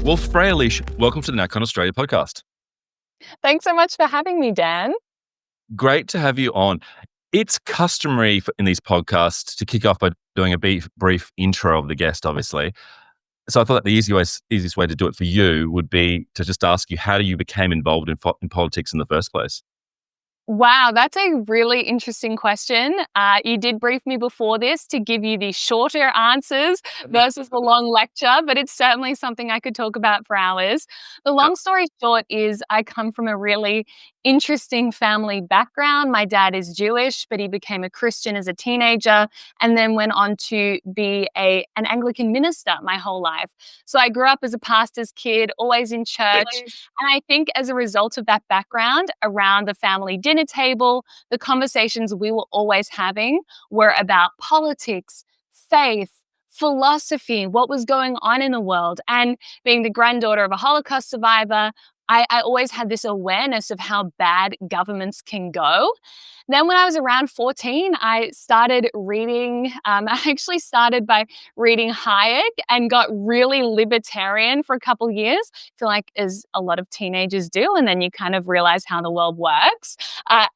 Well, Freya Leach, welcome to the NatCon Australia podcast. Thanks so much for having me, Dan. Great to have you on. It's customary in these podcasts to kick off by doing a brief intro of the guest, obviously. So I thought that the easiest way to do it for you would be to just ask you, how you became involved in politics in the first place? Wow, that's a really interesting question. You did brief me before this to give you the shorter answers versus the long lecture, but it's certainly something I could talk about for hours. The long story short is I come from a really interesting family background. My dad is Jewish, but he became a Christian as a teenager and then went on to be an Anglican minister my whole life. So I grew up as a pastor's kid, always in church. And I think as a result of that background around the family dinner table, the conversations we were always having were about politics, faith, philosophy, what was going on in the world. And being the granddaughter of a Holocaust survivor, I always had this awareness of how bad governments can go. Then when I was around 14, I started reading, I actually started by reading Hayek and got really libertarian for a couple of years. I feel like as a lot of teenagers do, and then you kind of realize how the world works.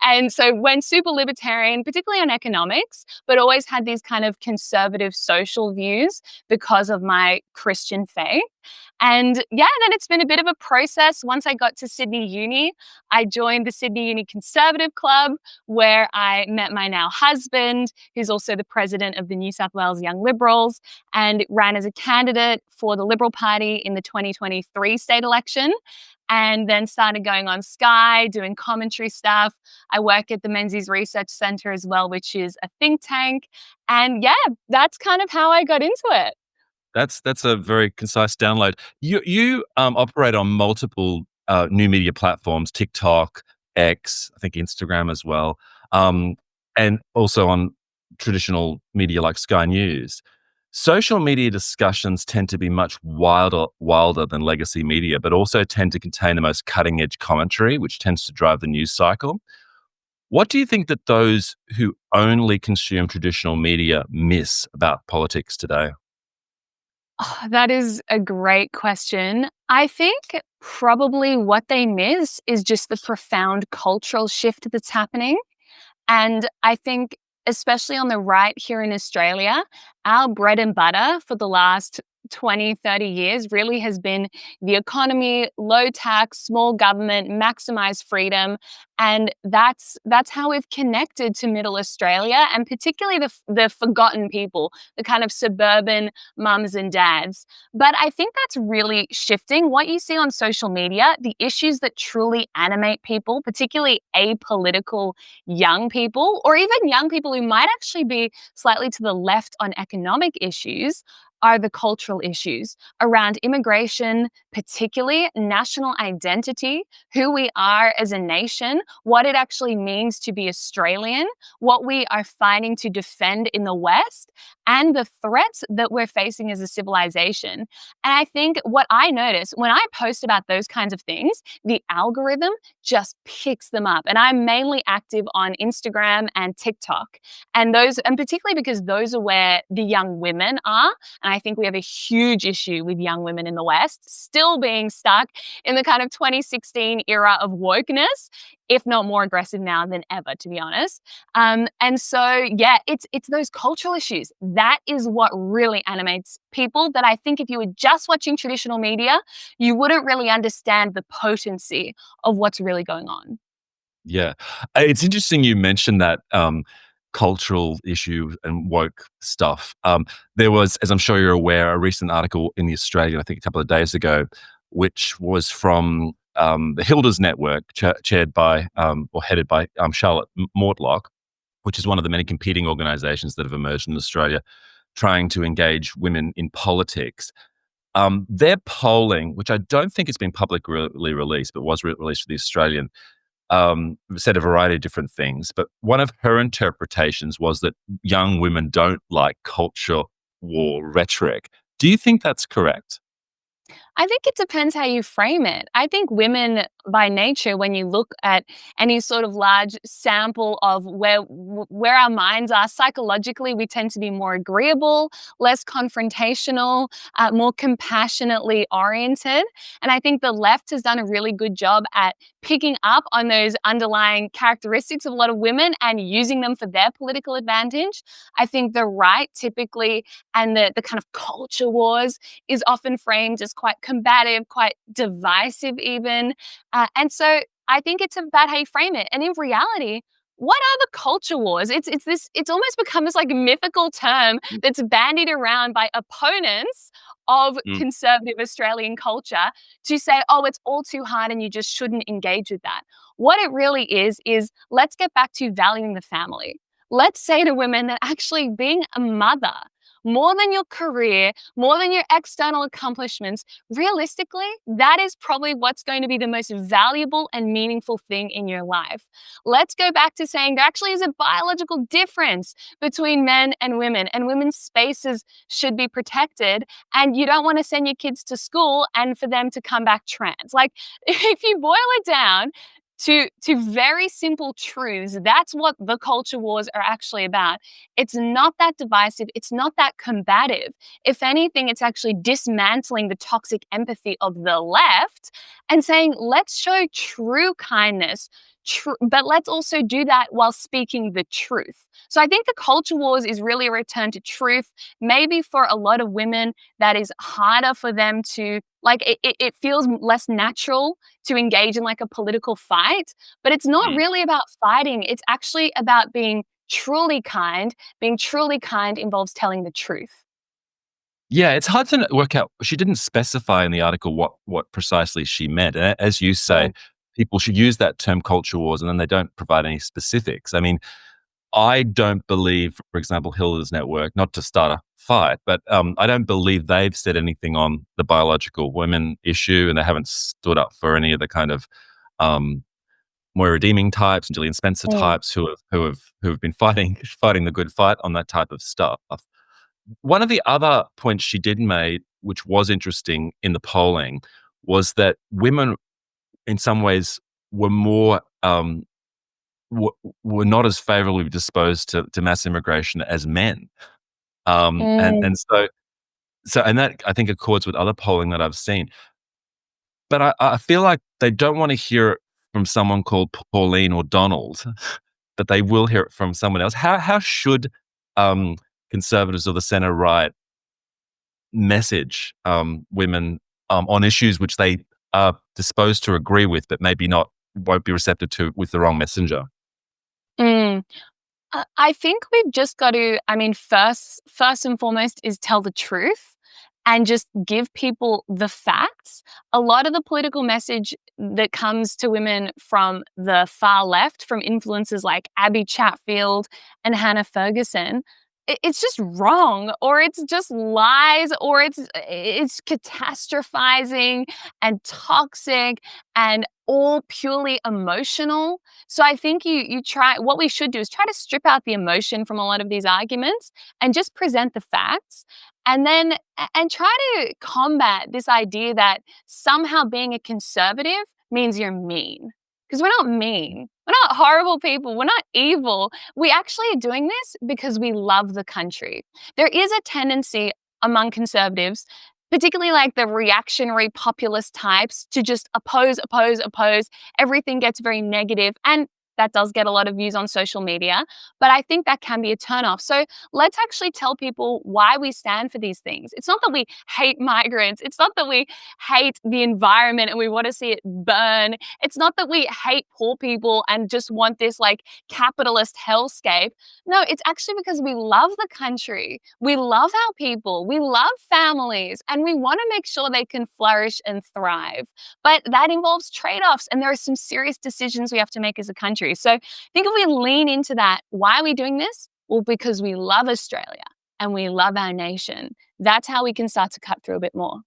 And so went super libertarian, particularly on economics, but always had these kind of conservative social views because of my Christian faith. And yeah, then it's been a bit of a process. Once I got to Sydney Uni, I joined the Sydney Uni Conservative Club, where I met my now husband, who's also the president of the New South Wales Young Liberals, and ran as a candidate for the Liberal Party in the 2023 state election. And then started going on Sky, doing commentary stuff. I work at the Menzies Research Institute as well, which is a think tank. And yeah, that's kind of how I got into it. That's a very concise download. You operate on multiple new media platforms: TikTok, X, I think Instagram as well, and also on traditional media like Sky News. Social media discussions tend to be much wilder than legacy media, but also tend to contain the most cutting edge commentary, which tends to drive the news cycle. What do you think that those who only consume traditional media miss about politics today? Oh, that is a great question. I think probably what they miss is just the profound cultural shift that's happening. And I think, especially on the right here in Australia, our bread and butter for the last 20, 30 years really has been the economy, low tax, small government, maximize freedom. And that's how we've connected to Middle Australia, and particularly the forgotten people, the kind of suburban mums and dads. But I think that's really shifting. What you see on social media, the issues that truly animate people, particularly apolitical young people, or even young people who might actually be slightly to the left on economic issues, are the cultural issues around immigration, particularly national identity, who we are as a nation, what it actually means to be Australian, what we are fighting to defend in the West, and the threats that we're facing as a civilization. And I think what I notice when I post about those kinds of things, the algorithm just picks them up. And I'm mainly active on Instagram and TikTok. And particularly because those are where the young women are. And I think we have a huge issue with young women in the West still being stuck in the kind of 2016 era of wokeness, if not more aggressive now than ever, to be honest. And so, yeah, it's those cultural issues. That is what really animates people, that I think if you were just watching traditional media, you wouldn't really understand the potency of what's really going on. Yeah. It's interesting you mentioned that cultural issue and woke stuff. There was, as I'm sure you're aware, a recent article in The Australian, I think a couple of days ago, which was from the Hilders Network, chaired by or headed by Charlotte Mortlock, which is one of the many competing organisations that have emerged in Australia trying to engage women in politics. Their polling, which I don't think has been publicly released, but was released for The Australian, said a variety of different things. But one of her interpretations was that young women don't like culture war rhetoric. Do you think that's correct? I think it depends how you frame it. I think women by nature, when you look at any sort of large sample of where our minds are psychologically, we tend to be more agreeable, less confrontational, more compassionately oriented. And I think the left has done a really good job at picking up on those underlying characteristics of a lot of women and using them for their political advantage. I think the right typically, and the kind of culture wars, is often framed as quite combative, quite divisive even. And so I think it's about how you frame it. And in reality, what are the culture wars? It's almost become this like mythical term that's bandied around by opponents of Mm. conservative Australian culture to say, oh, it's all too hard and you just shouldn't engage with that. What it really is let's get back to valuing the family. Let's say to women that actually being a mother, more than your career, more than your external accomplishments, realistically, that is probably what's going to be the most valuable and meaningful thing in your life. Let's go back to saying there actually is a biological difference between men and women's spaces should be protected, and you don't want to send your kids to school and for them to come back trans. Like, if you boil it down, to very simple truths, that's what the culture wars are actually about. It's not that divisive, it's not that combative. If anything, it's actually dismantling the toxic empathy of the left and saying, let's show true kindness, but let's also do that while speaking the truth. So I think the culture wars is really a return to truth. Maybe for a lot of women, that is harder for them to, like, it feels less natural to engage in like a political fight, but it's not Mm. really about fighting. It's actually about being truly kind. Being truly kind involves telling the truth. Yeah, it's hard to work out. She didn't specify in the article what precisely she meant. As you say, Mm. people should use that term culture wars, and then they don't provide any specifics. I mean, I don't believe, for example, Hilda's network, not to start a fight, but I don't believe they've said anything on the biological women issue, and they haven't stood up for any of the kind of um, more redeeming types, Gillian Spencer Mm. types who have been fighting the good fight on that type of stuff. One of the other points she did make, which was interesting in the polling, was that women, in some ways, were more w- were not as favorably disposed to mass immigration as men, Mm. and that I think accords with other polling that I've seen. But I feel like they don't want to hear it from someone called Pauline or Donald, but they will hear it from someone else. How should um, conservatives or the centre right message women on issues which they are disposed to agree with, but maybe not won't be receptive to with the wrong messenger? Mm. I think we've just got to, I mean, first and foremost is tell the truth and just give people the facts. A lot of the political message that comes to women from the far left, from influencers like Abby Chatfield and Hannah Ferguson, it's just wrong, or it's just lies, or it's catastrophizing and toxic and all purely emotional. So I think you try, what we should do is try to strip out the emotion from a lot of these arguments and just present the facts, and then and try to combat this idea that somehow being a conservative means you're mean, because we're not mean. We're not horrible people. We're not evil. We actually are doing this because we love the country. There is a tendency among conservatives, particularly like the reactionary populist types, to just oppose, oppose, oppose. Everything gets very negative, and that does get a lot of views on social media, but I think that can be a turnoff. So let's actually tell people why we stand for these things. It's not that we hate migrants. It's not that we hate the environment and we want to see it burn. It's not that we hate poor people and just want this like capitalist hellscape. No, it's actually because we love the country. We love our people. We love families, and we want to make sure they can flourish and thrive. But that involves trade-offs, and there are some serious decisions we have to make as a country. So I think if we lean into that, why are we doing this? Well, because we love Australia and we love our nation. That's how we can start to cut through a bit more.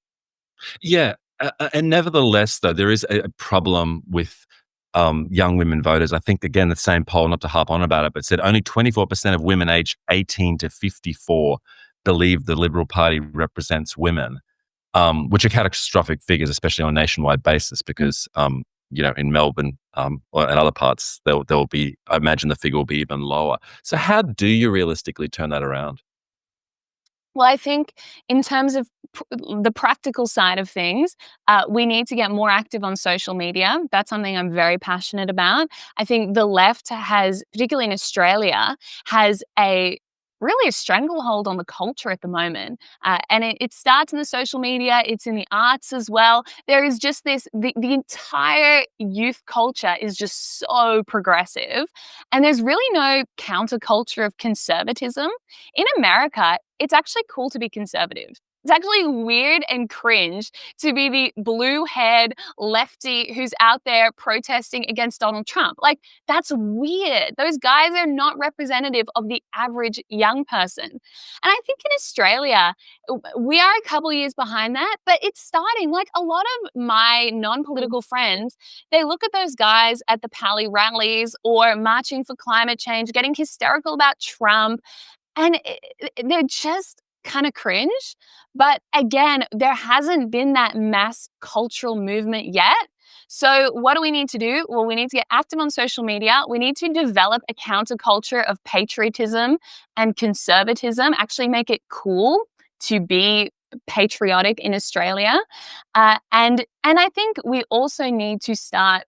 Yeah, and nevertheless, though, there is a problem with young women voters. I think, again, the same poll, not to harp on about it, but said only 24% of women aged 18 to 54 believe the Liberal Party represents women, which are catastrophic figures, especially on a nationwide basis, because in Melbourne or in other parts, there'll be, I imagine the figure will be even lower. So how do you realistically turn that around? Well, I think in terms of the practical side of things, we need to get more active on social media. That's something I'm very passionate about. I think the left has, particularly in Australia, has really a stranglehold on the culture at the moment. And it starts in the social media, it's in the arts as well. There is just the entire youth culture is just so progressive. And there's really no counterculture of conservatism. In America, it's actually cool to be conservative. It's actually weird and cringe to be the blue haired lefty who's out there protesting against Donald Trump. Like, that's weird. Those guys are not representative of the average young person. And I think in Australia, we are a couple years behind that, but it's starting. Like, a lot of my non political friends, they look at those guys at the Pally rallies or marching for climate change, getting hysterical about Trump, and they're just kind of cringe. But again, there hasn't been that mass cultural movement yet. So what do we need to do? Well, we need to get active on social media. We need to develop a counterculture of patriotism and conservatism, actually make it cool to be patriotic in Australia. And I think we also need to start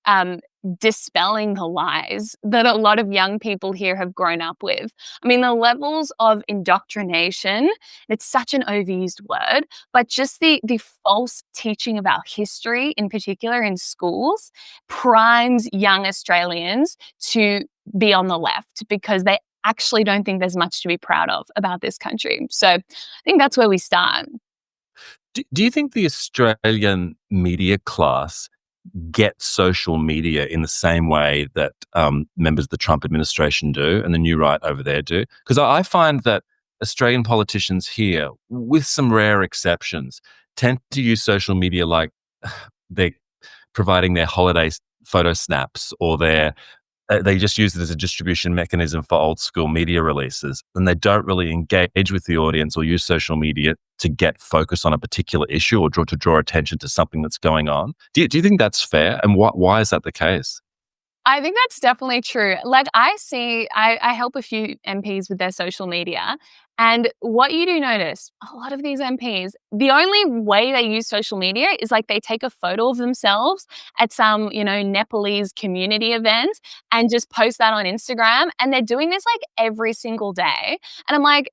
um, dispelling the lies that a lot of young people here have grown up with. I mean, the levels of indoctrination, it's such an overused word, but just the false teaching about history, in particular in schools, primes young Australians to be on the left because they actually don't think there's much to be proud of about this country. So I think that's where we start. Do you think the Australian media class get social media in the same way that members of the Trump administration do and the new right over there do? Because I find that Australian politicians here, with some rare exceptions, tend to use social media like they're providing their holiday photo snaps, or they just use it as a distribution mechanism for old school media releases, and they don't really engage with the audience or use social media to get focus on a particular issue or draw attention to something that's going on. Do you think that's fair? And why is that the case? I think that's definitely true. Like, I help a few MPs with their social media. And what you do notice, a lot of these MPs, the only way they use social media is like they take a photo of themselves at some, Nepalese community event and just post that on Instagram. And they're doing this like every single day. And I'm like,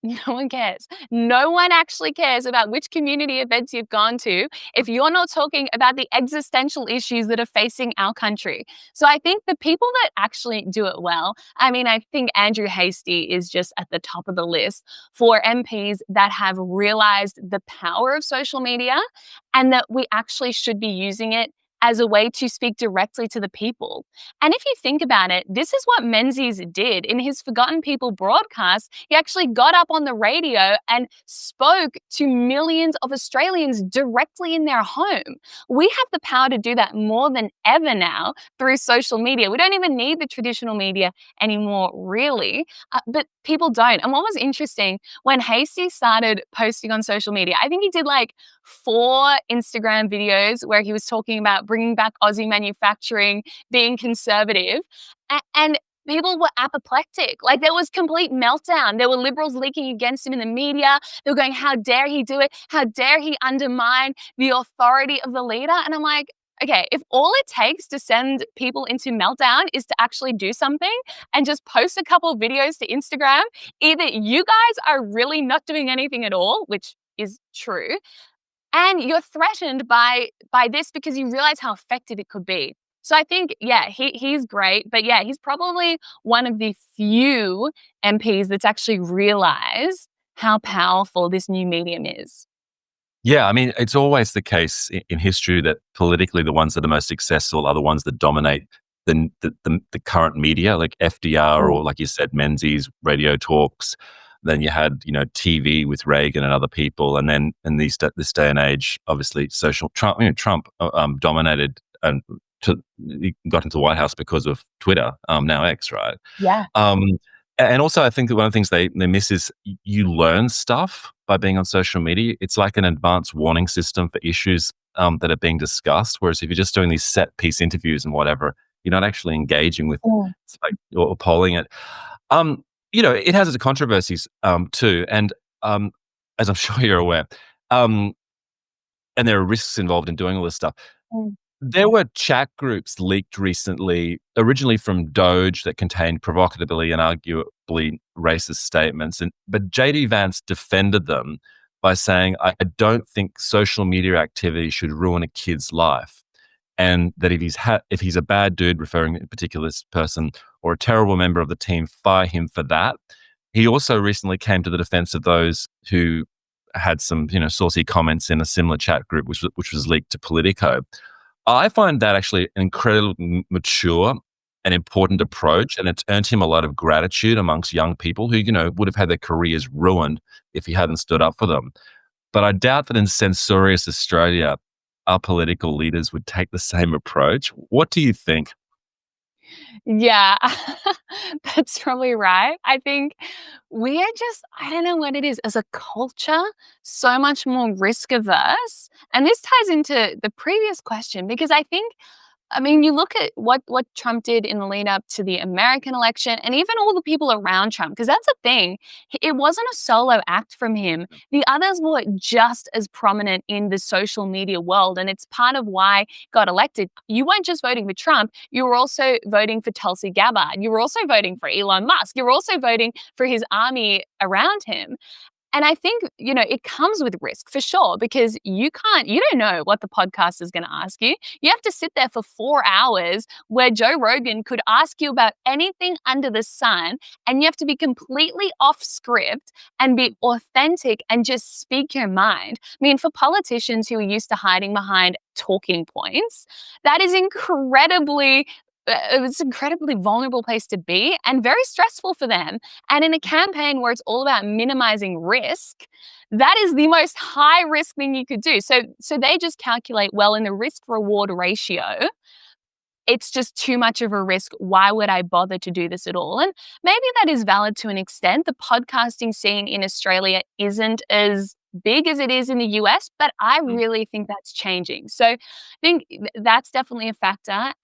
no one cares. No one actually cares about which community events you've gone to if you're not talking about the existential issues that are facing our country. So I think the people that actually do it well, I mean, I think Andrew Hastie is just at the top of the list for MPs that have realized the power of social media and that we actually should be using it as a way to speak directly to the people. And if you think about it, this is what Menzies did in his Forgotten People broadcast. He actually got up on the radio and spoke to millions of Australians directly in their home. We have the power to do that more than ever now through social media. We don't even need the traditional media anymore, really, but people don't. And what was interesting, when Hasty started posting on social media, I think he did like 4 Instagram videos where he was talking about bringing back Aussie manufacturing, being conservative, and people were apoplectic. Like, there was complete meltdown. There were liberals leaking against him in the media. They were going, how dare he do it? How dare he undermine the authority of the leader? And I'm like, okay, if all it takes to send people into meltdown is to actually do something and just post a couple of videos to Instagram, either you guys are really not doing anything at all, which is true, and you're threatened by this because you realize how effective it could be. So I think, yeah, he's great, but yeah, he's probably one of the few MPs that's actually realized how powerful this new medium is. Yeah, I mean, it's always the case in history that politically the ones that are most successful are the ones that dominate the current media, like FDR, or like you said, Menzies, radio talks. Then you had, TV with Reagan and other people, and then in this day and age, obviously, Trump dominated and he got into the White House because of Twitter, now X, right? Yeah. And also, I think that one of the things they miss is you learn stuff by being on social media. It's like an advanced warning system for issues that are being discussed. Whereas if you're just doing these set piece interviews and whatever, you're not actually engaging with Mm, it's like or polling it. Um, it has its controversies too, and as I'm sure you're aware, um, and there are risks involved in doing all this stuff. mm, There were chat groups leaked recently, originally from Doge, that contained provocatively and arguably racist statements. But JD Vance defended them by saying, I don't think social media activity should ruin a kid's life. And that if he's a bad dude, referring in particular this person, or a terrible member of the team, fire him for that. He also recently came to the defense of those who had some, saucy comments in a similar chat group, which was leaked to Politico. I find that actually an incredibly mature and important approach, and it's earned him a lot of gratitude amongst young people who, would have had their careers ruined if he hadn't stood up for them. But I doubt that in censorious Australia, our political leaders would take the same approach. What do you think? yeah, that's probably right. I think we are just, I don't know what it is, as a culture, so much more risk averse. And this ties into the previous question because I mean, you look at what Trump did in the lead up to the American election and even all the people around Trump, because that's the thing. It wasn't a solo act from him. The others were just as prominent in the social media world. And it's part of why got elected. You weren't just voting for Trump, you were also voting for Tulsi Gabbard. You were also voting for Elon Musk. You were also voting for his army around him. And I think, it comes with risk for sure, because you don't know what the podcast is going to ask you. You have to sit there for 4 hours where Joe Rogan could ask you about anything under the sun, and you have to be completely off script and be authentic and just speak your mind. I mean, for politicians who are used to hiding behind talking points, that is it's an incredibly vulnerable place to be and very stressful for them. And in a campaign where it's all about minimizing risk, that is the most high risk thing you could do. So they just calculate, well, in the risk reward ratio, it's just too much of a risk. Why would I bother to do this at all? And maybe that is valid to an extent. The podcasting scene in Australia isn't as big as it is in the US, but I Mm. really think that's changing. So I think that's definitely a factor.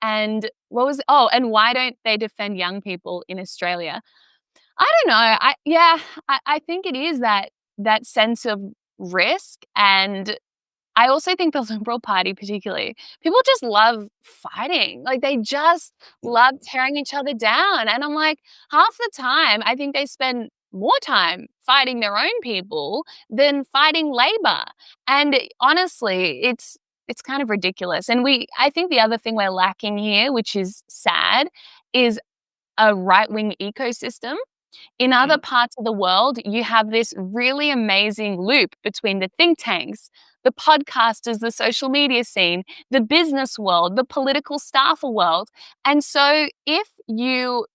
And what was, oh, and why don't they defend young people in Australia? I don't know. I think it is that sense of risk. And I also think the Liberal Party particularly, people just love fighting. Like, they just love tearing each other down. And I'm like, half the time, I think they spend more time fighting their own people than fighting Labor. And honestly, it's kind of ridiculous. And I think the other thing we're lacking here, which is sad, is a right-wing ecosystem. In other Mm. parts of the world, you have this really amazing loop between the think tanks, the podcasters, the social media scene, the business world, the political staffer world. And so if you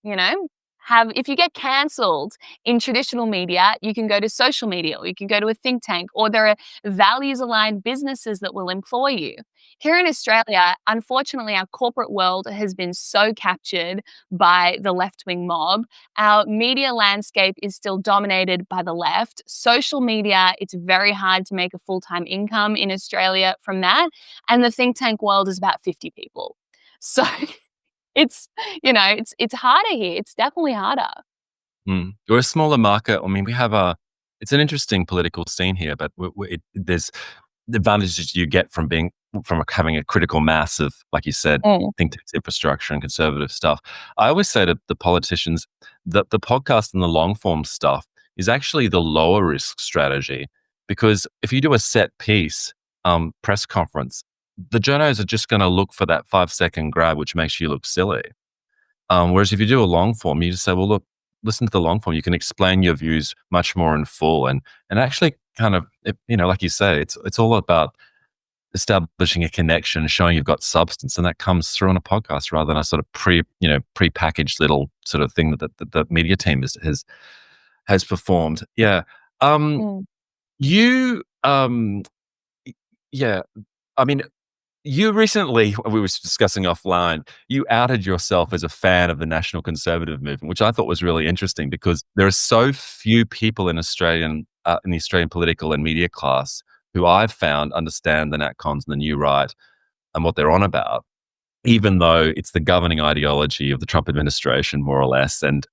get cancelled in traditional media, you can go to social media, or you can go to a think tank, or there are values aligned businesses that will employ you. Here in Australia, unfortunately, our corporate world has been so captured by the left wing mob. Our media landscape is still dominated by the left. Social media, it's very hard to make a full time income in Australia from that. And the think tank world is about 50 people. So it's, it's harder here. It's definitely harder. We're a smaller market. I mean, it's an interesting political scene here, but there's the advantages you get from having a critical mass of, like you said, Mm, think tanks, infrastructure, and conservative stuff. I always say to the politicians that the podcast and the long form stuff is actually the lower risk strategy, because if you do a set piece press conference, the journos are just going to look for that 5-second grab, which makes you look silly. Whereas if you do a long form, you just say, well, look, listen to the long form. You can explain your views much more in full, and actually kind of, like you say, it's all about establishing a connection, showing you've got substance, and that comes through on a podcast rather than a sort of pre-packaged little sort of thing that the media team has performed. Yeah. Um, mm. you, yeah. I mean, you recently, we were discussing offline, you outed yourself as a fan of the National Conservative movement, which I thought was really interesting because there are so few people in the Australian political and media class who I've found understand the nat cons and the new right and what they're on about, even though it's the governing ideology of the Trump administration, more or less, and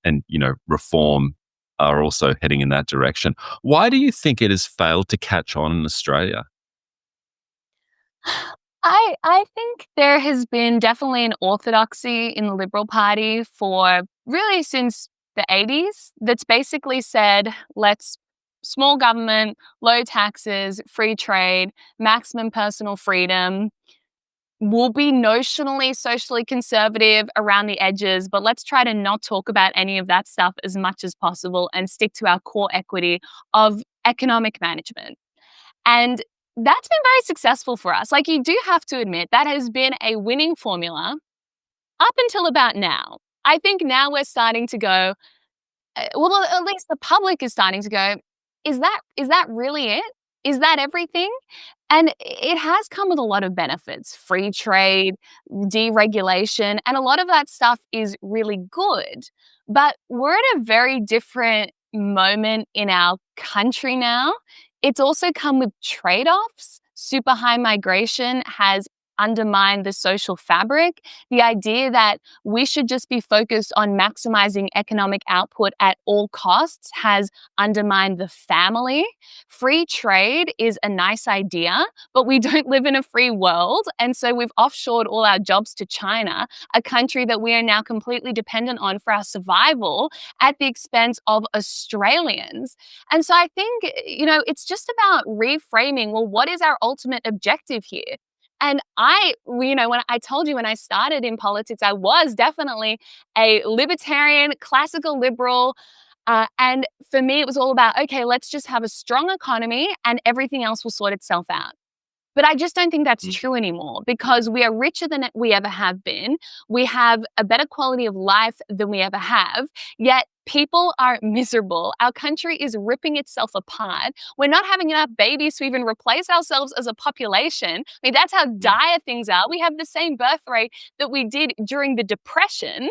reform are also heading in that direction. Why do you think it has failed to catch on in Australia? I think there has been definitely an orthodoxy in the Liberal Party for really since the 80s that's basically said, let's small government, low taxes, free trade, maximum personal freedom. We'll be notionally socially conservative around the edges, but let's try to not talk about any of that stuff as much as possible and stick to our core equity of economic management. And that's been very successful for us. Like, you do have to admit that has been a winning formula up until about now. I think now we're starting to go, well, at least the public is starting to go, is that really it? Is that everything? And it has come with a lot of benefits, free trade, deregulation, and a lot of that stuff is really good. But we're at a very different moment in our country now. It's also come with trade offs. Super high migration has undermined the social fabric. The idea that we should just be focused on maximizing economic output at all costs has undermined the family. Free trade is a nice idea, but we don't live in a free world. And so we've offshored all our jobs to China, a country that we are now completely dependent on for our survival at the expense of Australians. And so I think, it's just about reframing, well, what is our ultimate objective here? And when I told you when I started in politics, I was definitely a libertarian, classical liberal. And for me, it was all about, okay, let's just have a strong economy and everything else will sort itself out. But I just don't think that's Mm. true anymore because we are richer than we ever have been. We have a better quality of life than we ever have, yet people are miserable. Our country is ripping itself apart. We're not having enough babies to even replace ourselves as a population. I mean, that's how Mm. dire things are. We have the same birth rate that we did during the Depression.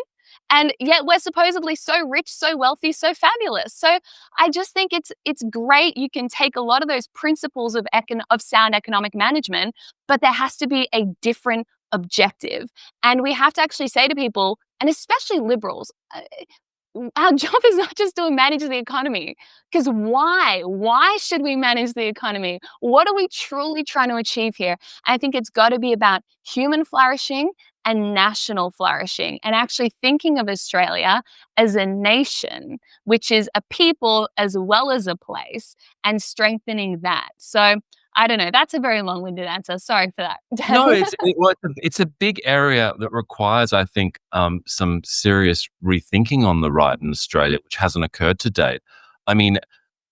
And yet we're supposedly so rich, so wealthy, so fabulous. So I just think it's great. You can take a lot of those principles of sound economic management, but there has to be a different objective. And we have to actually say to people, and especially liberals, our job is not just to manage the economy. Because why? Why should we manage the economy? What are we truly trying to achieve here? I think it's got to be about human flourishing and national flourishing, and actually thinking of Australia as a nation, which is a people as well as a place, and strengthening that. So I don't know. That's a very long winded answer. Sorry for that, No, Dan. it's a big area that requires, I think, some serious rethinking on the right in Australia, which hasn't occurred to date. I mean,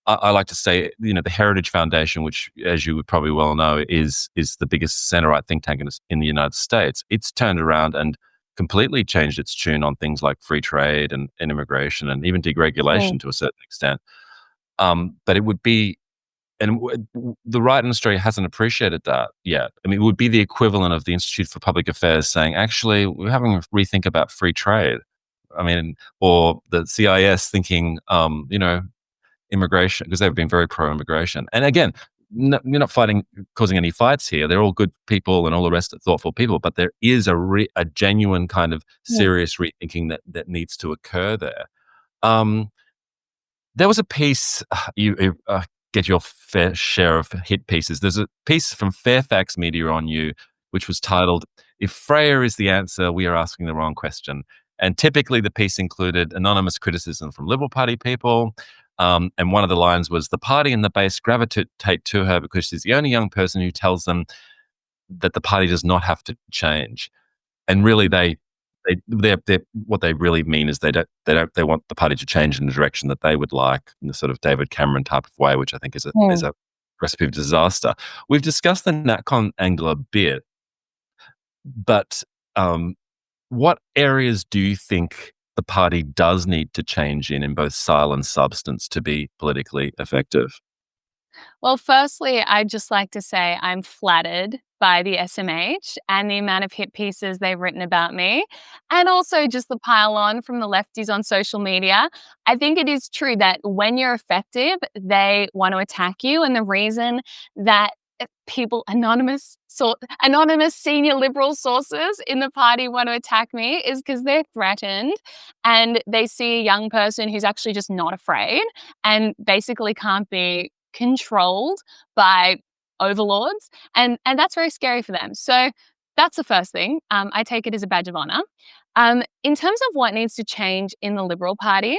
I like to say, the Heritage Foundation, which, as you would probably well know, is the biggest centre-right think tank in the United States. It's turned around and completely changed its tune on things like free trade and immigration and even deregulation Mm, to a certain extent. But it would be, and the right in Australia hasn't appreciated that yet. I mean, it would be the equivalent of the Institute for Public Affairs saying, actually, we're having a rethink about free trade. I mean, or the CIS thinking, immigration, because they've been very pro-immigration. And again, you're not causing any fights here. They're all good people and all the rest of thoughtful people, but there is a genuine kind of mm, serious rethinking that needs to occur there. Um, there was a piece, you get your fair share of hit pieces. There's a piece from Fairfax Media on you, which was titled, "If Freya is the answer, we are asking the wrong question." And typically the piece included anonymous criticism from Liberal Party people. And one of the lines was, "The party and the base gravitate to her because she's the only young person who tells them that the party does not have to change." And really, they're what they really mean is they want the party to change in the direction that they would like, in the sort of David Cameron type of way, which I think is a is mm. a recipe of disaster. We've discussed the NatCon angle a bit, but what areas do you think the party does need to change in both style and substance to be politically effective? Well, firstly, I'd just like to say I'm flattered by the SMH and the amount of hit pieces they've written about me, and also just the pile on from the lefties on social media. I think it is true that when you're effective, they want to attack you. And the reason that people, anonymous senior Liberal sources in the party want to attack me is because they're threatened and they see a young person who's actually just not afraid and basically can't be controlled by overlords, and that's very scary for them. So that's the first thing. I take it as a badge of honor. In terms of what needs to change in the Liberal Party,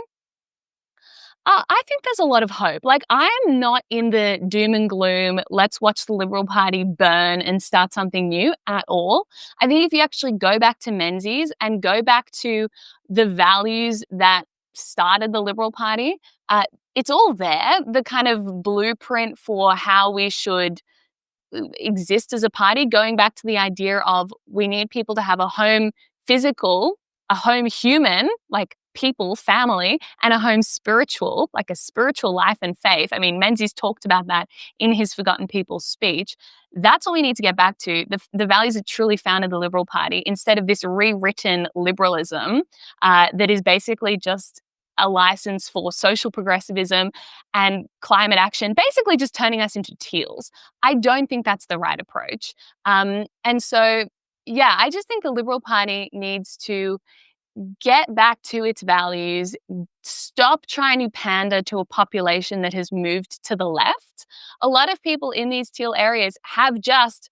I think there's a lot of hope. Like, I am not in the doom and gloom, let's watch the Liberal Party burn and start something new at all. I think if you actually go back to Menzies and go back to the values that started the Liberal Party, it's all there. The kind of blueprint for how we should exist as a party, going back to the idea of we need people to have a home physical, a home human, like people, family, and a home spiritual, like a spiritual life and faith. I mean, Menzies talked about that in his Forgotten People's speech. That's what we need to get back to. The values that truly founded the Liberal Party, instead of this rewritten liberalism that is basically just a license for social progressivism and climate action, basically just turning us into teals. I don't think that's the right approach. And so, yeah, I just think the Liberal Party needs to get back to its values, stop trying to pander to a population that has moved to the left. A lot of people in these teal areas have just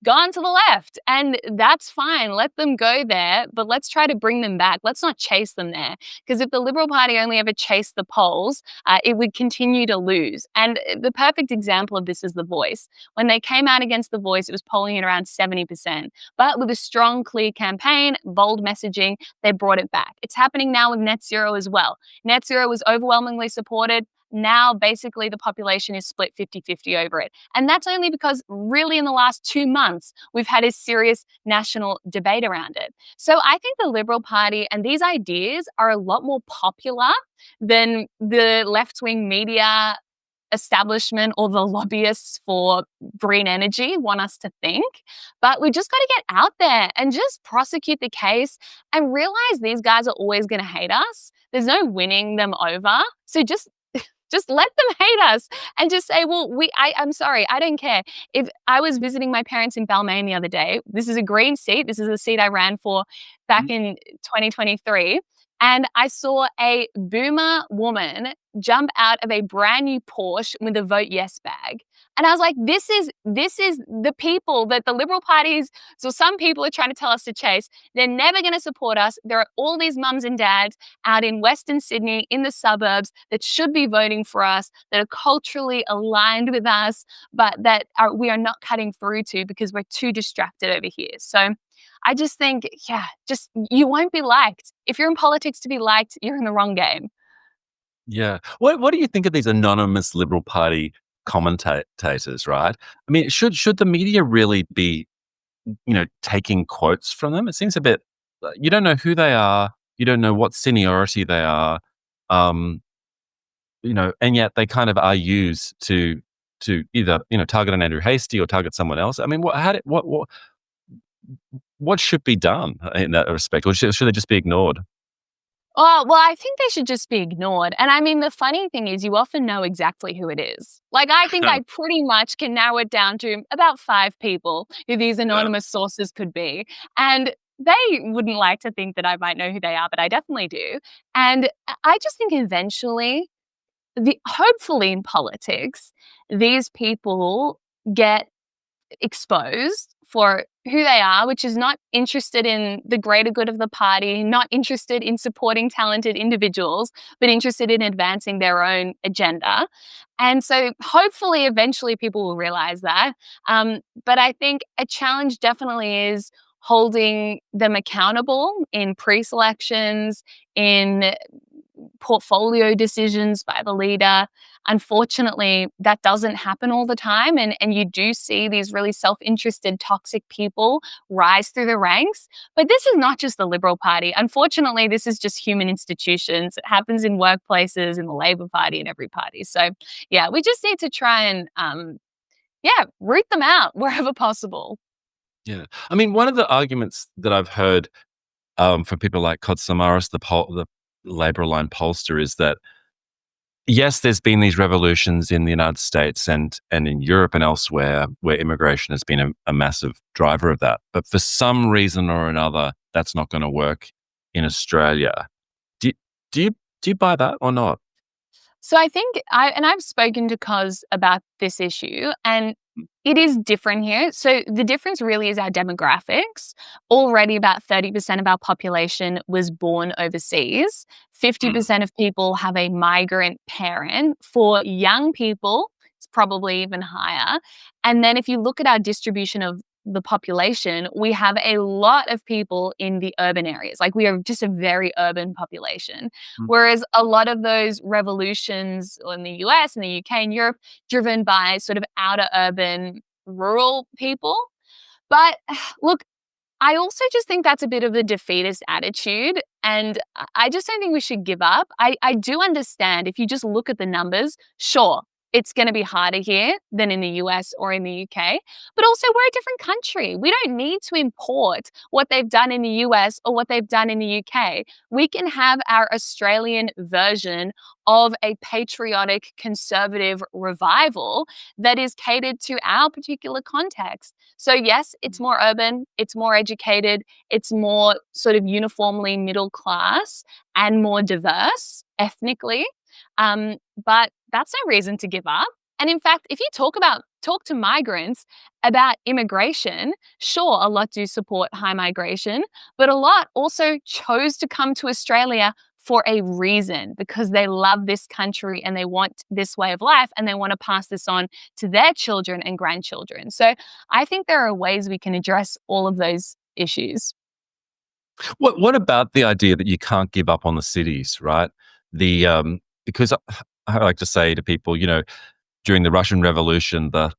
gone to the left, and that's fine. Let them go there, but let's try to bring them back. Let's not chase them there, because if the Liberal Party only ever chased the polls, it would continue to lose. And the perfect example of this is The Voice. When they came out against The Voice, it was polling at around 70%. But with a strong, clear campaign, bold messaging, they brought it back. It's happening now with net zero as well. Net zero was overwhelmingly supported. Now, basically, the population is split 50-50 over it. And that's only because really in the last 2 months, we've had a serious national debate around it. So I think the Liberal Party and these ideas are a lot more popular than the left-wing media establishment or the lobbyists for green energy want us to think. But we just got to get out there and just prosecute the case and realize these guys are always going to hate us. There's no winning them over. So just let them hate us and just say, well, I'm sorry, I don't care. If I was visiting my parents in Balmain the other day, this is a green seat. This is a seat I ran for back in 2023. And I saw a boomer woman jump out of a brand new Porsche with a vote yes bag. And I was like, this is the people that the Liberal parties, so some people are trying to tell us to chase. They're never going to support us. There are all these mums and dads out in Western Sydney, in the suburbs, that should be voting for us, that are culturally aligned with us, but that we are not cutting through to because we're too distracted over here. So I just think, just you won't be liked. If you're in politics to be liked, you're in the wrong game. Yeah. What do you think of these anonymous Liberal Party commentators, right? I mean, should the media really be, taking quotes from them? It seems a bit, you don't know who they are, you don't know what seniority they are, and yet they kind of are used to either, target an Andrew Hastie or target someone else. I mean, what should be done in that respect, or should they just be ignored? Oh, well, I think they should just be ignored. And I mean, the funny thing is you often know exactly who it is. Like, I think I pretty much can narrow it down to about 5 people who these Yeah. anonymous sources could be. And they wouldn't like to think that I might know who they are, but I definitely do. And I just think eventually, hopefully in politics, these people get exposed for who they are, which is not interested in the greater good of the party, not interested in supporting talented individuals, but interested in advancing their own agenda. And so hopefully eventually people will realize that. But I think a challenge definitely is holding them accountable in pre-selections, in portfolio decisions by the leader. Unfortunately, that doesn't happen all the time. And you do see these really self-interested, toxic people rise through the ranks. But this is not just the Liberal Party. Unfortunately, this is just human institutions. It happens in workplaces, in the Labor Party, in every party. So, yeah, we just need to try and, root them out wherever possible. Yeah. I mean, one of the arguments that I've heard from people like Samaras, the Labor aligned pollster, is that yes, there's been these revolutions in the United States and in Europe and elsewhere where immigration has been a massive driver of that. But for some reason or another, that's not going to work in Australia. Do, do you do you buy that or not? So I think I've spoken to Cos about this issue, and it is different here. So the difference really is our demographics. Already about 30% of our population was born overseas. Mm. 50% of people have a migrant parent. For young people, it's probably even higher. And then if you look at our distribution of the population, we have a lot of people in the urban areas. Like we are just a very urban population. Mm. Whereas a lot of those revolutions in the US and the UK and Europe driven by sort of outer urban rural people. But look, I also just think that's a bit of a defeatist attitude. And I just don't think we should give up. I do understand if you just look at the numbers, sure, it's going to be harder here than in the US or in the UK. But also, we're a different country. We don't need to import what they've done in the US or what they've done in the UK. We can have our Australian version of a patriotic conservative revival that is catered to our particular context. So, yes, it's more urban, it's more educated, it's more sort of uniformly middle class and more diverse ethnically. But that's no reason to give up. And in fact, if you talk to migrants about immigration, sure, a lot do support high migration, but a lot also chose to come to Australia for a reason because they love this country and they want this way of life and they want to pass this on to their children and grandchildren. So I think there are ways we can address all of those issues. What about the idea that you can't give up on the cities, right? Because I like to say to people, during the Russian Revolution, the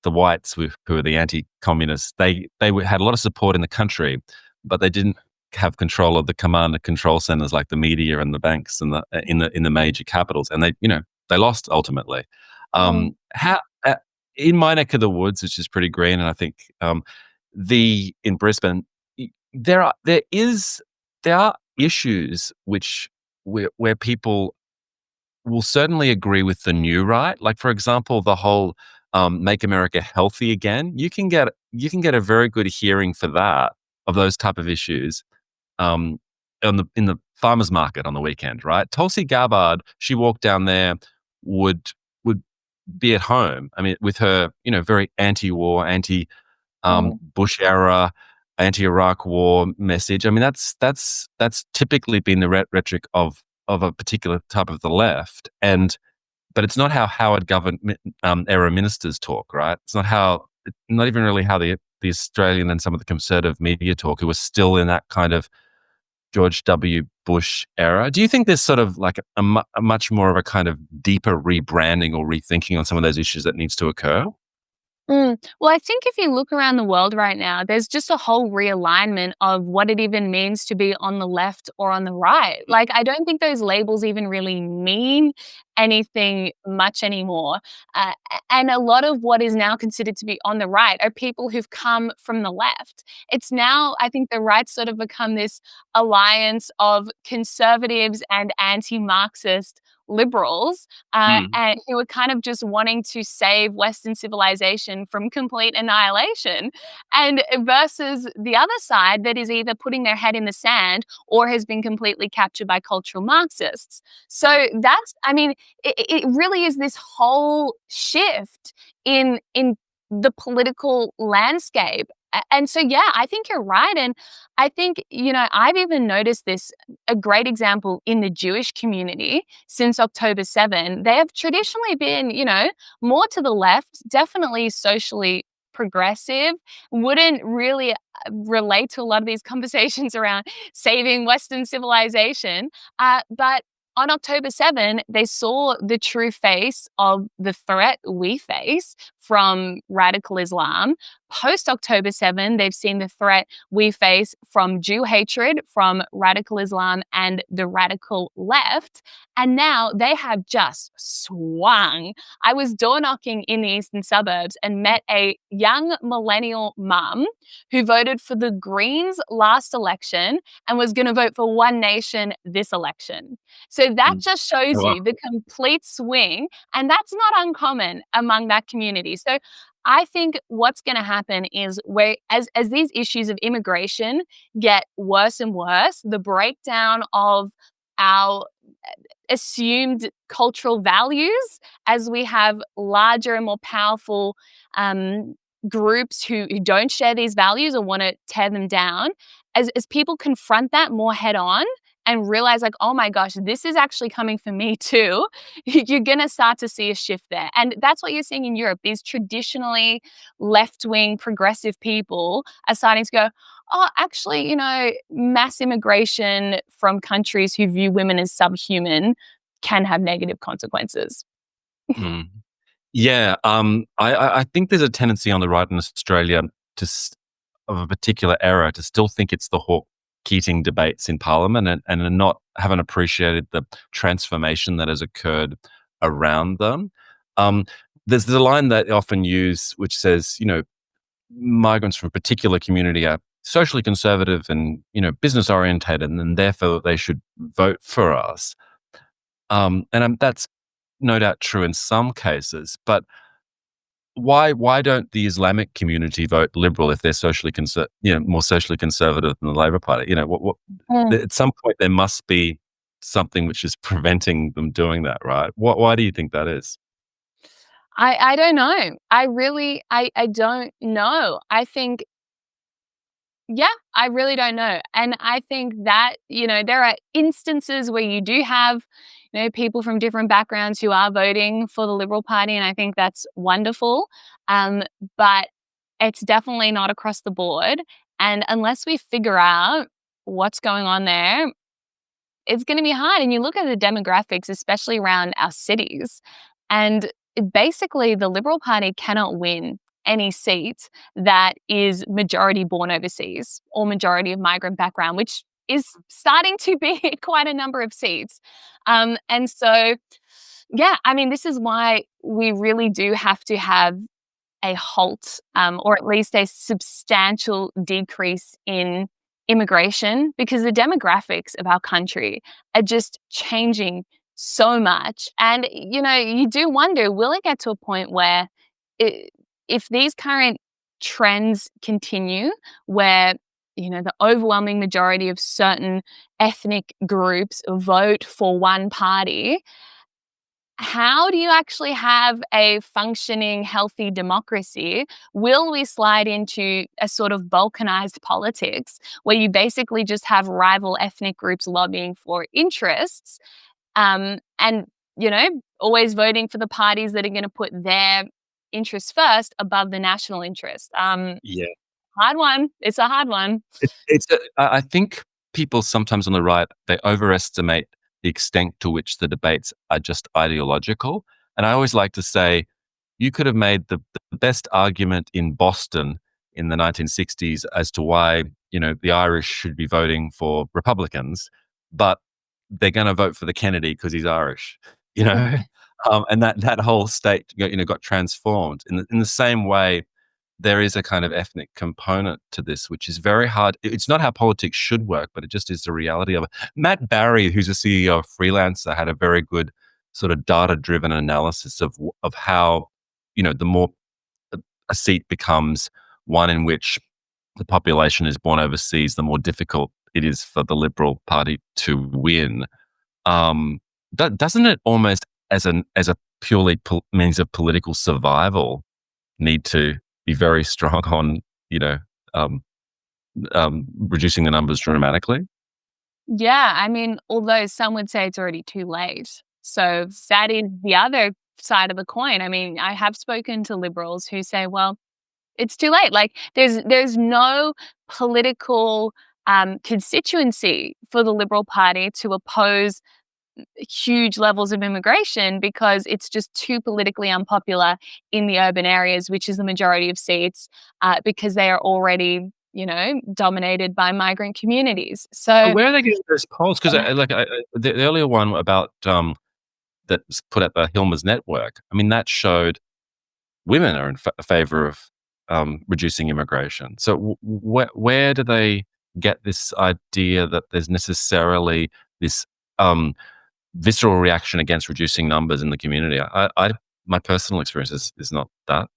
whites who are the anti-communists, had a lot of support in the country, but they didn't have control of the command and control centers like the media and the banks and in the major capitals, and they lost ultimately. Mm, How in my neck of the woods, which is pretty green, and I think the in Brisbane, there are issues where people will certainly agree with the new right. Like for example, the whole "Make America Healthy Again." You can get a very good hearing for that of those type of issues um, in the farmers market on the weekend, right? Tulsi Gabbard, she walked down there, would be at home. I mean, with her, very anti-war, mm. Bush era, anti-Iraq war message. I mean, that's typically been the rhetoric of a particular type of the left, but it's not how Howard government era ministers talk, right? Not even really how the Australian and some of the conservative media talk, who are still in that kind of George W. Bush era. Do you think there's sort of like a much more of a kind of deeper rebranding or rethinking on some of those issues that needs to occur? Well, I think if you look around the world right now, there's just a whole realignment of what it even means to be on the left or on the right. Like, I don't think those labels even really mean anything much anymore. And a lot of what is now considered to be on the right are people who've come from the left. It's now, I think the right's sort of become this alliance of conservatives and anti Marxist liberals Mm. and who are kind of just wanting to save Western civilization from complete annihilation, and versus the other side that is either putting their head in the sand or has been completely captured by cultural Marxists. So that's, I mean, it really is this whole shift in the political landscape. And so, yeah, I think you're right. And I think, I've even noticed this a great example in the Jewish community since October 7. They have traditionally been, more to the left, definitely socially progressive, wouldn't really relate to a lot of these conversations around saving Western civilization. But on October 7, they saw the true face of the threat we face from radical Islam, post October 7, they've seen the threat we face from Jew hatred, from radical Islam and the radical left. And now they have just swung. I was door knocking in the eastern suburbs and met a young millennial mum who voted for the Greens last election and was going to vote for One Nation this election. So that Mm. just shows Oh, wow. you the complete swing. And that's not uncommon among that community. So I think what's going to happen is where as these issues of immigration get worse and worse, the breakdown of our assumed cultural values as we have larger and more powerful groups who don't share these values or want to tear them down, as people confront that more head on and realize like, oh my gosh, this is actually coming for me too, you're going to start to see a shift there. And that's what you're seeing in Europe. These traditionally left-wing progressive people are starting to go, oh, actually, mass immigration from countries who view women as subhuman can have negative consequences. Mm. Yeah, I think there's a tendency on the right in Australia to of a particular era to still think it's the Hawke Keating debates in Parliament and not haven't appreciated the transformation that has occurred around them. Um, there's the line that I often use, which says, migrants from a particular community are socially conservative and business orientated, and therefore they should vote for us. That's no doubt true in some cases, but why don't the Islamic community vote Liberal if they're more socially conservative than the Labor Party? Mm. At some point there must be something which is preventing them doing that, right? Why do you think that is? I don't know. I don't know. I think, yeah, I really don't know. And I think that, there are instances where you do have, people from different backgrounds who are voting for the Liberal Party. And I think that's wonderful. Um, but it's definitely not across the board. And unless we figure out what's going on there, it's going to be hard. And you look at the demographics, especially around our cities, and basically the Liberal Party cannot win any seat that is majority born overseas or majority of migrant background, which is starting to be quite a number of seats. And so, yeah, I mean, this is why we really do have to have a halt, or at least a substantial decrease in immigration, because the demographics of our country are just changing so much. And, you do wonder, will it get to a point where I if these current trends continue, where, the overwhelming majority of certain ethnic groups vote for one party, how do you actually have a functioning, healthy democracy? Will we slide into a sort of balkanized politics where you basically just have rival ethnic groups lobbying for interests, and, always voting for the parties that are going to put their interests first above the national interest? Yeah. Hard one. It's a hard one. I think people sometimes on the right, they overestimate the extent to which the debates are just ideological. And I always like to say, you could have made the best argument in Boston in the 1960s as to why, the Irish should be voting for Republicans, but they're going to vote for the Kennedy because he's Irish, you know? And that whole state, got transformed in the same way. There is a kind of ethnic component to this, which is very hard. It's not how politics should work, but it just is the reality of it. Matt Barry, who's a CEO of Freelancer, had a very good sort of data-driven analysis of how, the more a seat becomes one in which the population is born overseas, the more difficult it is for the Liberal Party to win. Doesn't it almost, as a purely means of political survival, need to be very strong on, um, reducing the numbers dramatically? Yeah, I mean, although some would say it's already too late. So that is the other side of the coin. I mean, I have spoken to liberals who say, well, it's too late. Like there's no political constituency for the Liberal Party to oppose huge levels of immigration because it's just too politically unpopular in the urban areas, which is the majority of seats, because they are already, dominated by migrant communities. But So, where are they getting those polls? Because the earlier one about that was put at the Hilmer's network. I mean, that showed women are in favor of reducing immigration. So where do they get this idea that there's necessarily this visceral reaction against reducing numbers in the community? My personal experience is not that.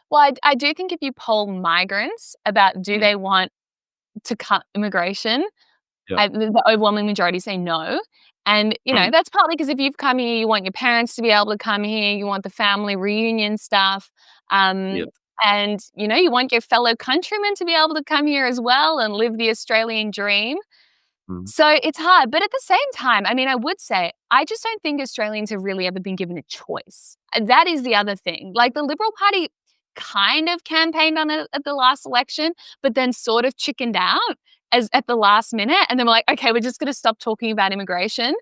well, I do think if you poll migrants about do Mm. they want to cut immigration, Yeah. the overwhelming majority say no. And, Mm. that's partly because if you've come here, you want your parents to be able to come here, you want the family reunion stuff. Yeah. And, you want your fellow countrymen to be able to come here as well and live the Australian dream. Mm. So it's hard. But at the same time, I mean, I would say, I just don't think Australians have really ever been given a choice. That is the other thing. Like the Liberal Party kind of campaigned on it at the last election, but then sort of chickened out as at the last minute. And then we're like, okay, we're just going to stop talking about immigration.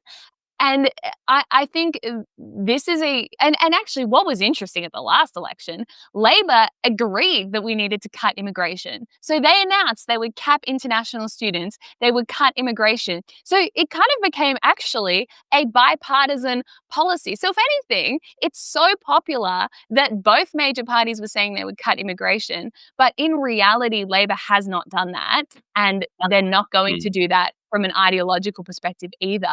And I think this is and actually what was interesting at the last election, Labor agreed that we needed to cut immigration. So they announced they would cap international students, they would cut immigration. So it kind of became actually a bipartisan policy. So if anything, it's so popular that both major parties were saying they would cut immigration. But in reality, Labor has not done that. And they're not going to Mm. do that from an ideological perspective either.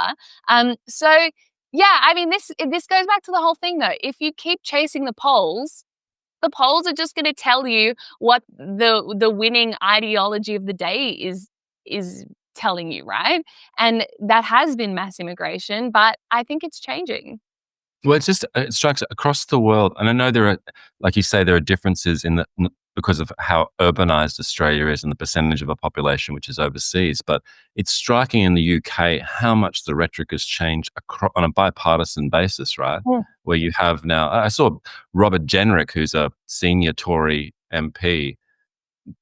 So yeah, I mean, this goes back to the whole thing though. If you keep chasing the polls are just going to tell you what the winning ideology of the day is telling you, right? And that has been mass immigration, but I think it's changing. Well, it strikes across the world, and I know there are, like you say, there are differences because of how urbanized Australia is and the percentage of a population which is overseas. But it's striking in the UK how much the rhetoric has changed on a bipartisan basis, right? Mm. Where you have now, I saw Robert Jenrick, who's a senior Tory MP,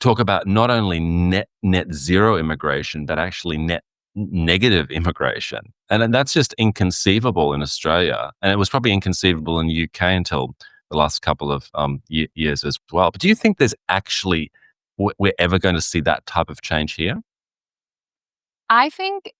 talk about not only net zero immigration, but actually net negative immigration. And then that's just inconceivable in Australia. And it was probably inconceivable in the UK until the last couple of years as well. But do you think there's actually, we're ever going to see that type of change here? I think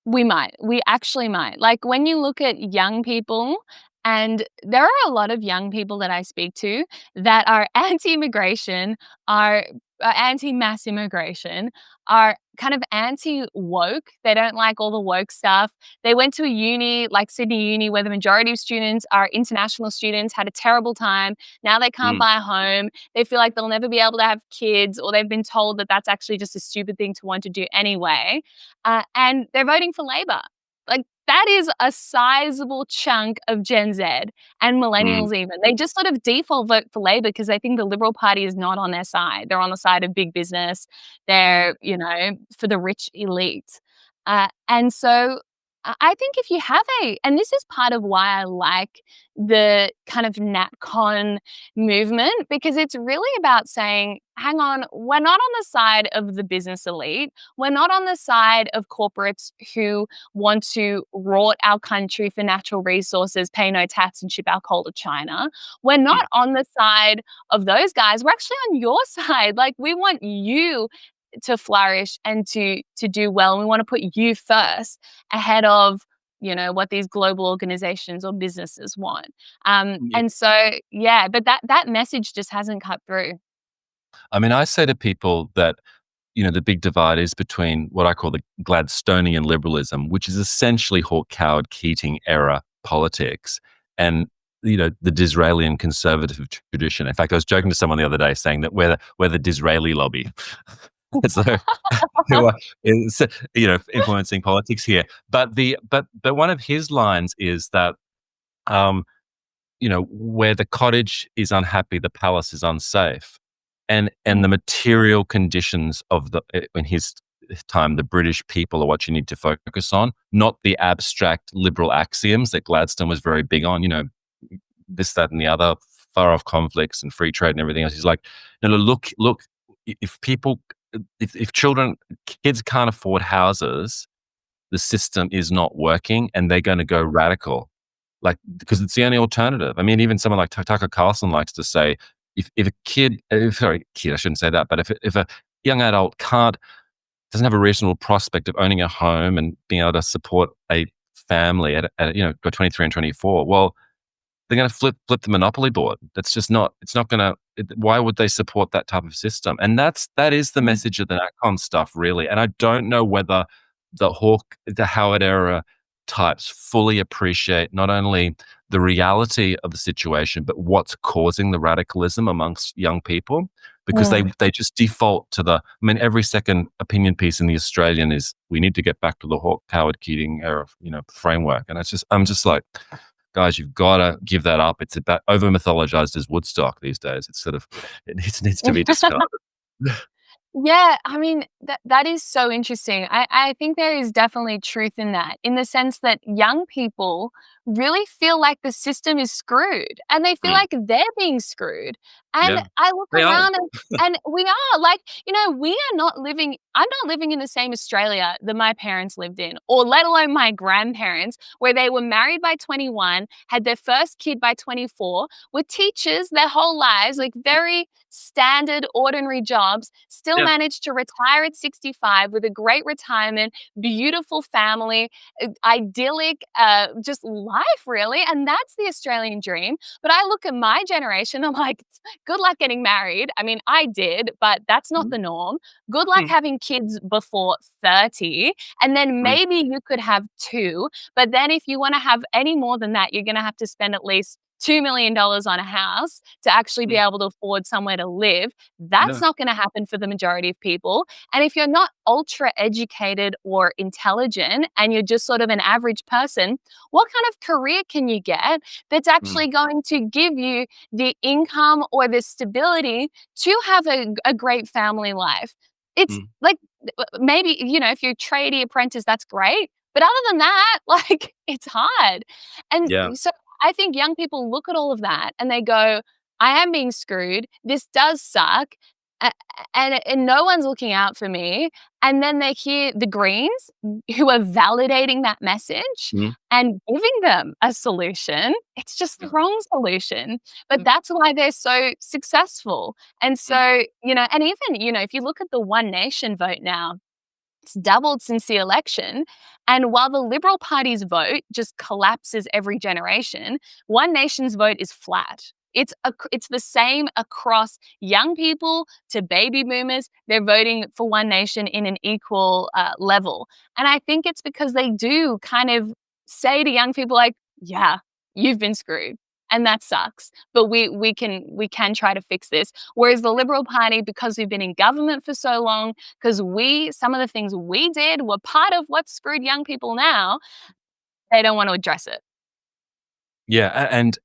we might. We actually might. Like when you look at young people, and there are a lot of young people that I speak to that are anti-immigration, are anti-mass immigration, are kind of anti-woke. They don't like all the woke stuff. They went to a uni like Sydney Uni where the majority of students are international students, had a terrible time. Now they can't Mm. buy a home. They feel like they'll never be able to have kids, or they've been told that that's actually just a stupid thing to want to do anyway. And they're voting for Labor. Like, that is a sizable chunk of Gen Z and Mm. millennials even. They just sort of default vote for Labor because they think the Liberal Party is not on their side. They're on the side of big business. They're, for the rich elite. And so I think if you have and this is part of why I like the kind of NatCon movement, because it's really about saying, hang on, we're not on the side of the business elite. We're not on the side of corporates who want to rot our country for natural resources, pay no tax, and ship our coal to China. We're Mm. not on the side of those guys. We're actually on your side. Like, we want you to flourish and to do well. And we want to put you first ahead of what these global organizations or businesses want. Yeah. And so yeah, but that message just hasn't cut through. I mean, I say to people that, the big divide is between what I call the Gladstonian liberalism, which is essentially Hawke Howard Keating era politics, and the Disraelian conservative tradition. In fact, I was joking to someone the other day saying that we're the Disraeli lobby. So who are influencing politics here. But one of his lines is that um, where the cottage is unhappy, the palace is unsafe, and the material conditions of in his time, the British people are what you need to focus on, not the abstract liberal axioms that Gladstone was very big on. This, that, and the other, far off conflicts and free trade and everything else. He's like, no, look, if people, if kids can't afford houses, the system is not working and they're going to go radical, like, because it's the only alternative. I mean, even someone like Tucker Carlson likes to say, if a kid, sorry, kid, I shouldn't say that, but if a young adult doesn't have a reasonable prospect of owning a home and being able to support a family by 23 and 24, well, they're going to flip the monopoly board. That's just not. It's not going to. Why would they support that type of system? And that is the Mm. message of the Natcon stuff, really. And I don't know whether the Howard era types fully appreciate not only the reality of the situation, but what's causing the radicalism amongst young people. Because Mm. they just default to I mean, every second opinion piece in the Australian is, we need to get back to the Howard Keating era, framework. And I'm just like, guys, you've got to give that up. It's about over mythologized as Woodstock these days. It's sort of, it needs to be discarded. Yeah, I mean, that is so interesting. I think there is definitely truth in that, in the sense that young people really feel like the system is screwed and they feel Mm. like they're being screwed. And Yeah, I look they are. around and we are like, we are not living, I'm not living in the same Australia that my parents lived in, or let alone my grandparents, where they were married by 21, had their first kid by 24, were teachers their whole lives, like very standard, ordinary jobs, still Yeah. managed to retire at 65 with a great retirement, beautiful family, idyllic, just life, really. And that's the Australian dream. But I look at my generation, I'm like, good luck getting married. I mean, I did, but that's not Mm, the norm. Good luck mm, having kids before 30. And then mm, maybe you could have two. But then if you want to have any more than that, you're going to have to spend at least $2 million on a house to actually be mm. able to afford somewhere to live. That's No. not going to happen for the majority of people. And if you're not ultra educated or intelligent and you're just sort of an average person, what kind of career can you get that's Mm, actually going to give you the income or the stability to have a great family life? It's mm. like, maybe, if you're a tradie apprentice, that's great. But other than that, like, it's hard. And Yeah. so I think young people look at all of that and they go, I am being screwed. This does suck. a- and no one's looking out for me. And then they hear the Greens, who are validating that message Mm, and giving them a solution. It's just the yeah. wrong solution. But Mm, that's why they're so successful. And mm, so, and even, if you look at the One Nation vote now, it's doubled since the election. And while the Liberal Party's vote just collapses every generation, One Nation's vote is flat. It's the same across young people to baby boomers. They're voting for One Nation in an equal level. And I think it's because they do kind of say to young people, like, yeah, you've been screwed. And that sucks. But we can try to fix this. Whereas the Liberal Party, because we've been in government for so long, because some of the things we did were part of what screwed young people now, they don't want to address it. Yeah, and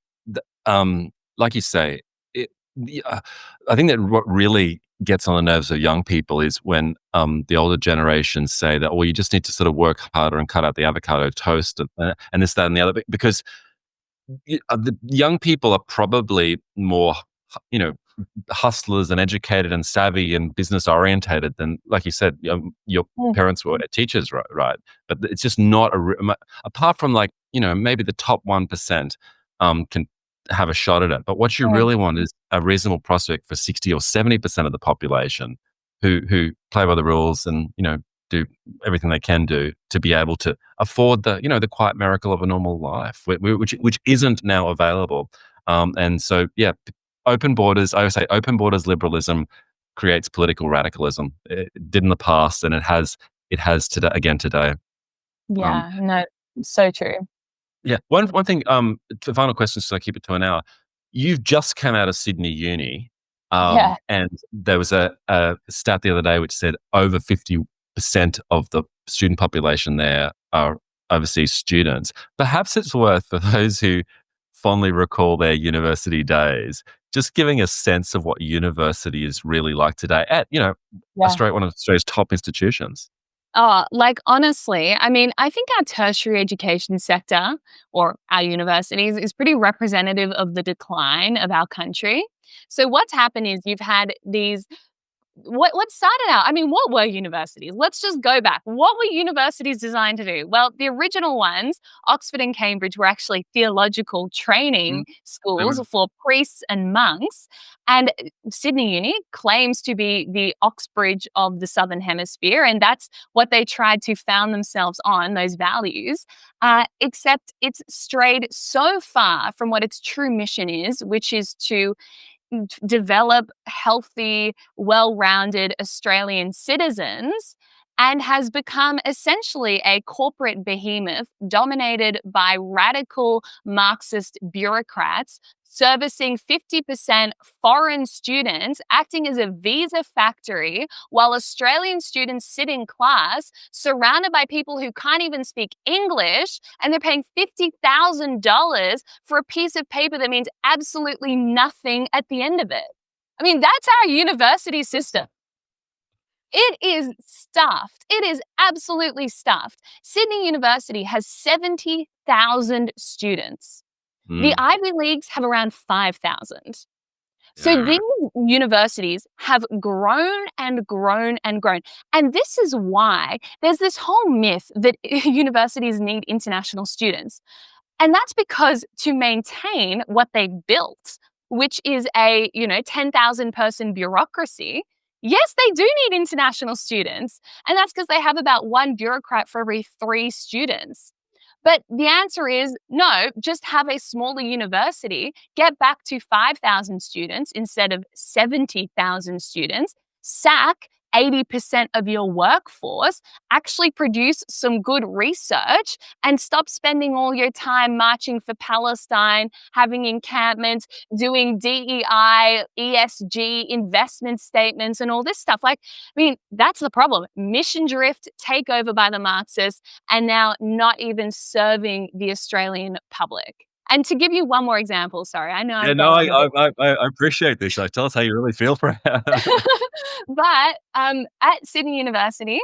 like you say, I think that what really gets on the nerves of young people is when the older generations say that, well, you just need to sort of work harder and cut out the avocado toast and this, that, and the other, because the young people are probably more, you know, hustlers and educated and savvy and business orientated than, like you said, your Mm, parents were teachers, right? Right, but it's just not apart from, like, maybe the top 1% can have a shot at it. But what you mm. really want is a reasonable prospect for 60 or 70% of the population who play by the rules and do everything they can do to be able to afford the quiet miracle of a normal life, which isn't now available. And so, yeah, open borders. I would say open borders liberalism creates political radicalism. It did in the past, and it has today again today. Um, Yeah, no, so true. yeah. One thing. The final question, so I keep it to an hour. You've just come out of Sydney Uni, Yeah. and there was a stat the other day which said over 50% of the student population there are overseas students. Perhaps it's worth, for those who fondly recall their university days, just giving a sense of what university is really like today at Yeah. Australia, one of Australia's top institutions. Oh, like, honestly, I mean, I think our tertiary education sector, or our universities, is pretty representative of the decline of our country. So what's happened is you've had these what started out, I mean, what were universities? Let's just go back. What were universities designed to do? Well, the original ones, Oxford and Cambridge, were actually theological Mm, training they schools were. for priests and monks. And Sydney Uni claims to be the Oxbridge of the Southern Hemisphere. And that's what they tried to found themselves on, those values. Except it's strayed so far from what its true mission is, which is to develop healthy, well rounded Australian citizens, and has become essentially a corporate behemoth dominated by radical Marxist bureaucrats. Servicing 50% foreign students, acting as a visa factory, while Australian students sit in class surrounded by people who can't even speak English, and they're paying $50,000 for a piece of paper that means absolutely nothing at the end of it. I mean, that's our university system. It is stuffed. It is absolutely stuffed. Sydney University has 70,000 students. The Mm, Ivy Leagues have around 5,000. So yeah, these universities have grown and grown and grown. And this is why there's this whole myth that universities need international students. And that's because to maintain what they've built, which is a, 10,000 person bureaucracy, yes, they do need international students. And that's because they have about one bureaucrat for every 3 students. But the answer is no, just have a smaller university, get back to 5,000 students instead of 70,000 students, sack 80% of your workforce, actually produce some good research, and stop spending all your time marching for Palestine, having encampments, doing DEI, ESG investment statements, and all this stuff. Like, I mean, that's the problem. Mission drift, takeover by the Marxists, and now not even serving the Australian public. And to give you one more example, sorry, I know yeah. I've No, gone on a bit. I appreciate this. Like, tell us how you really feel for it. But at Sydney University,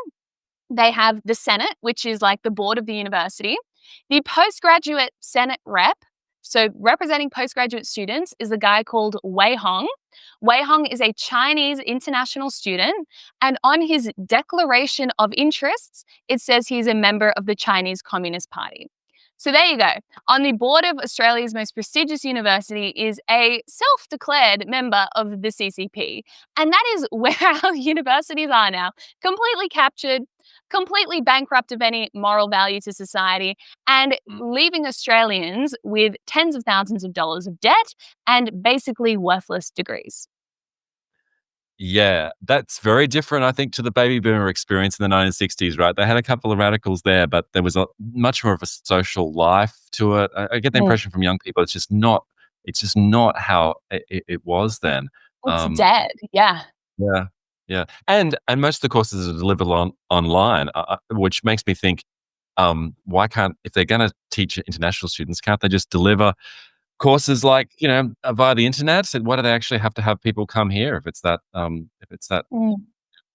they have the Senate, which is like the board of the university. The postgraduate Senate rep, so representing postgraduate students, is a guy called Wei Hong. Wei Hong is a Chinese international student, and on his declaration of interests, it says he's a member of the Chinese Communist Party. So there you go. On the board of Australia's most prestigious university is a self declared member of the CCP. And that is where our universities are now, completely captured, completely bankrupt of any moral value to society, and Mm. leaving Australians with tens of thousands of dollars of debt and basically worthless degrees. Yeah, that's very different, I think, to the baby boomer experience in the 1960s, right? They had a couple of radicals there, but there was a much more of a social life to it. I get the Mm. impression from young people it's just not how it was then. It's Um, dead. Yeah. yeah, yeah, and most of the courses are delivered online, which makes me think, why can't if they're going to teach international students, can't they just deliver courses like, via the internet? So why do they actually have to have people come here if it's that Mm.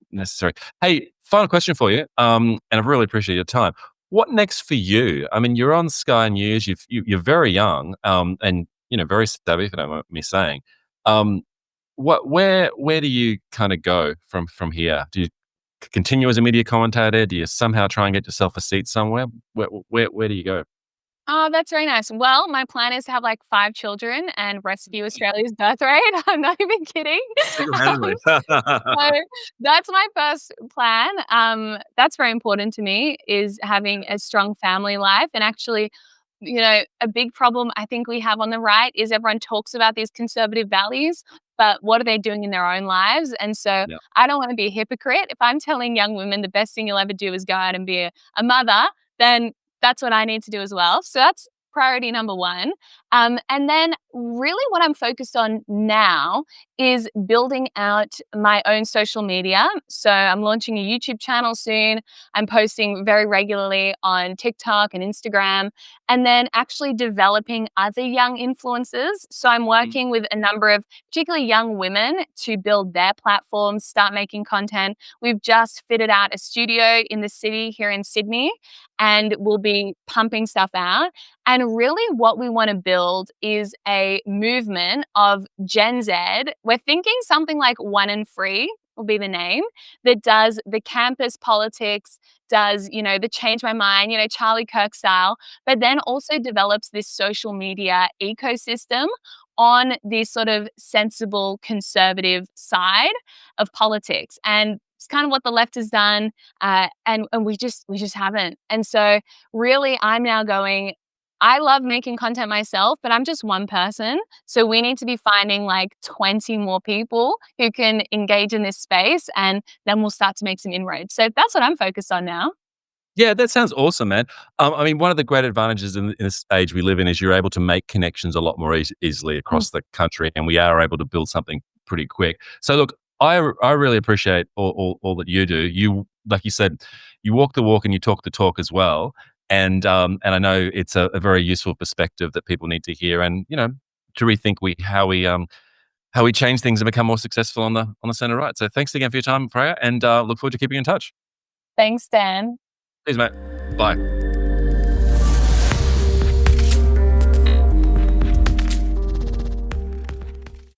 necessary? Hey, final question for you, and I really appreciate your time. What next for you? I mean, you're on Sky News. You're very young, and very savvy, if you don't mind me saying. Um, where do you kind of go from here? Do you continue as a media commentator? Do you somehow try and get yourself a seat somewhere? Where do you go? Oh, that's very nice. Well, my plan is to have like 5 children and rescue Australia's birth rate. I'm not even kidding. Single-handedly. So that's my first plan. That's very important to me, is having a strong family life. And actually, a big problem I think we have on the right is everyone talks about these conservative values, but what are they doing in their own lives? And so Yeah. I don't want to be a hypocrite. If I'm telling young women the best thing you'll ever do is go out and be a mother, then that's what I need to do as well. So that's priority number one. And then, really, what I'm focused on now is building out my own social media. So I'm launching a YouTube channel soon. I'm posting very regularly on TikTok and Instagram, and then actually developing other young influencers. So I'm Mm. working with a number of particularly young women to build their platforms, start making content. We've just fitted out a studio in the city here in Sydney, and we'll be pumping stuff out. And really, what we want to build is a movement of Gen Z. We're thinking something like one and free. will be the name, that does the campus politics, does, the change my mind, Charlie Kirk style, but then also develops this social media ecosystem on this sort of sensible conservative side of politics. And it's kind of what the left has done, and we just haven't. And so really, I'm now going. I love making content myself, but I'm just one person. So we need to be finding like 20 more people who can engage in this space, and then we'll start to make some inroads. So that's what I'm focused on now. Yeah, that sounds awesome, man. I mean, one of the great advantages in this age we live in is you're able to make connections a lot more easily Mm. across the country, and we are able to build something pretty quick. So, look, I really appreciate all that you do. You, like you said, you walk the walk and you talk the talk as well. And I know it's a very useful perspective that people need to hear, and to rethink how we change things and become more successful on the center right. So, thanks again for your time, Freya, and look forward to keeping in touch. Thanks, Dan. Cheers, mate. Bye.